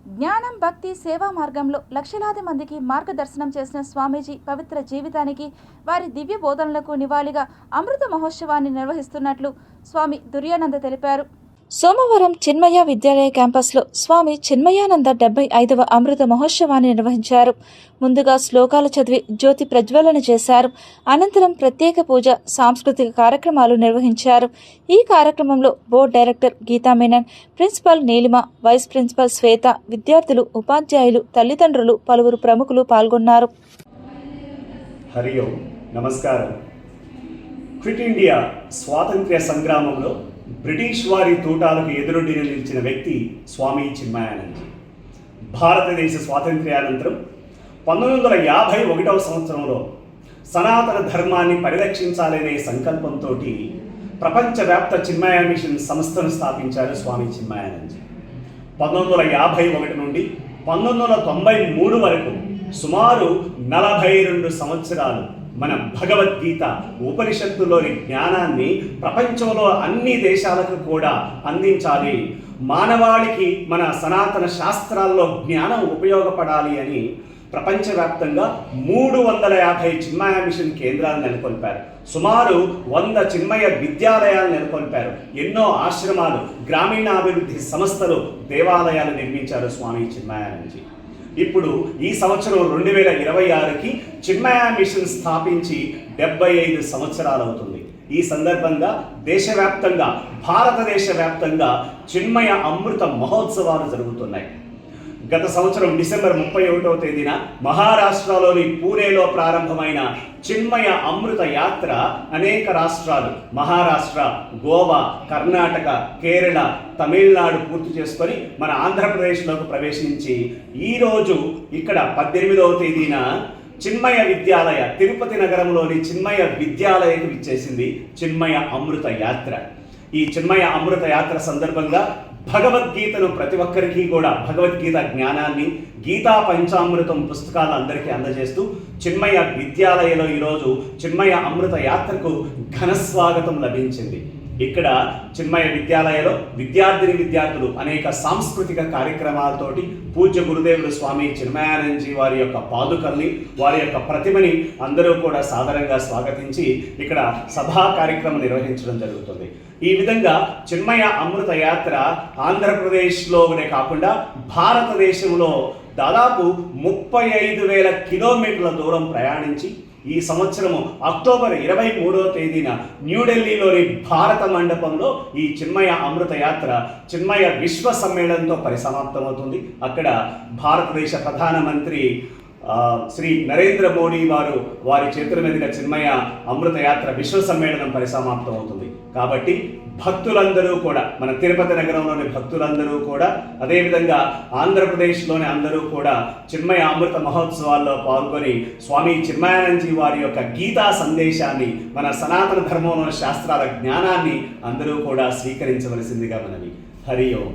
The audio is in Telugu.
జ్ఞానం, భక్తి, సేవా మార్గంలో లక్షలాది మందికి మార్గదర్శనం చేసిన స్వామీజీ పవిత్ర జీవితానికి, వారి దివ్య బోధనలకు నివాళిగా అమృత మహోత్సవాన్ని నిర్వహిస్తున్నట్లు స్వామి దుర్యానంద తెలిపారు. సోమవారం చిన్మయ విద్యాలయ క్యాంపస్లో స్వామి చిన్మయానంద 75వ అమృత మహోత్సవాన్ని నిర్వహించారు. ముందుగా శ్లోకాలు చదివి జ్యోతి ప్రజ్వలన చేశారు. అనంతరం ప్రత్యేక పూజ, సాంస్కృతిక కార్యక్రమాలు నిర్వహించారు. ఈ కార్యక్రమంలో board director Geetha Menon, principal Neelima, vice principal Swetha, విద్యార్థులు, ఉపాధ్యాయులు, తల్లిదండ్రులు, పలువురు ప్రముఖులు పాల్గొన్నారు. హరి ఓం, నమస్కారం. క్విట్ ఇండియా స్వాతంత్ర్య సంగ్రామంలో బ్రిటిష్ వారి తూటాలకు ఎదురొడ్డిన నిలిచిన వ్యక్తి స్వామి చిన్మయానందజీ. భారతదేశ స్వాతంత్ర్యానంతరం 1951వ సంవత్సరంలో సనాతన ధర్మాన్ని పరిరక్షించాలనే సంకల్పంతో ప్రపంచవ్యాప్త చిన్మయ మిషన్ సంస్థను స్థాపించారు స్వామి చిన్మయానందజీ. 1951 నుండి 1993 వరకు సుమారు 42 సంవత్సరాలు మన భగవద్గీత, ఉపనిషత్తులోని జ్ఞానాన్ని ప్రపంచంలో అన్ని దేశాలకు కూడా అందించాలి, మానవాళికి మన సనాతన శాస్త్రాల్లో జ్ఞానం ఉపయోగపడాలి అని ప్రపంచవ్యాప్తంగా 350 చిన్మయ మిషన్ కేంద్రాలు నెలకొల్పారు. సుమారు 100 చిన్మయ విద్యాలయాలు నెలకొల్పారు. ఎన్నో ఆశ్రమాలు, గ్రామీణాభివృద్ధి సంస్థలు, దేవాలయాలు నిర్మించారు స్వామి చిన్మయానందజీ. ఇప్పుడు ఈ సంవత్సరం 2026కి చిన్మయ మిషన్ స్థాపించి 75 సంవత్సరాలు అవుతుంది. ఈ సందర్భంగా దేశవ్యాప్తంగా, భారతదేశ వ్యాప్తంగా చిన్మయ అమృత మహోత్సవాలు జరుగుతున్నాయి. గత సంవత్సరం డిసెంబర్ 31వ తేదీన మహారాష్ట్రలోని పూణేలో ప్రారంభమైన చిన్మయ అమృత యాత్ర అనేక రాష్ట్రాలు, మహారాష్ట్ర, గోవా, కర్ణాటక, కేరళ, తమిళనాడు పూర్తి చేసుకొని మన ఆంధ్రప్రదేశ్లోకి ప్రవేశించి ఈరోజు ఇక్కడ 18వ తేదీన చిన్మయ విద్యాలయ, తిరుపతి నగరంలోని చిన్మయ విద్యాలయకు విచ్చేసింది చిన్మయ అమృత యాత్ర. ఈ చిన్మయ అమృత యాత్ర సందర్భంగా భగవద్గీతను ప్రతి ఒక్కరికి కూడా, భగవద్గీత జ్ఞానాన్ని, గీతా పంచామృతం పుస్తకాలు అందరికీ అందజేస్తూ చిన్మయ విద్యాలయలో ఈరోజు చిన్మయ అమృత యాత్రకు ఘన స్వాగతం లభించింది. ఇక్కడ చిన్మయ విద్యాలయంలో విద్యార్థులు అనేక సాంస్కృతిక కార్యక్రమాలతోటి పూజ్య గురుదేవులు స్వామి చిన్మయానందజీ వారి యొక్క పాదుకల్ని, వారి యొక్క ప్రతిమని అందరూ కూడా సాదరంగా స్వాగతించి ఇక్కడ సభా కార్యక్రమం నిర్వహించడం జరుగుతుంది. ఈ విధంగా చిన్మయ అమృత యాత్ర ఆంధ్రప్రదేశ్లోనే కాకుండా భారతదేశంలో దాదాపు 35,000 కిలోమీటర్ల దూరం ప్రయాణించి ఈ సంవత్సరము అక్టోబర్ 23వ తేదీన న్యూఢిల్లీలోని భారత మండపంలో ఈ చిన్మయ అమృత యాత్ర చిన్మయ విశ్వ సమ్మేళనంతో పరిసమాప్తమవుతుంది. అక్కడ భారతదేశ ప్రధానమంత్రి శ్రీ నరేంద్ర మోడీ వారి చేతుల మీదుగా చిన్మయ అమృత యాత్ర విశ్వ సమ్మేళనం పరిసమాప్తం అవుతుంది. కాబట్టి భక్తులందరూ కూడా, మన తిరుపతి నగరంలోని భక్తులందరూ కూడా, అదేవిధంగా ఆంధ్రప్రదేశ్లోని అందరూ కూడా చిన్మయ అమృత మహోత్సవాల్లో పాల్గొని స్వామి చిన్మయానందజీ వారి యొక్క గీతా సందేశాన్ని, మన సనాతన ధర్మంలోని శాస్త్రాల జ్ఞానాన్ని అందరూ కూడా స్వీకరించవలసిందిగా మనవి. హరి ఓం.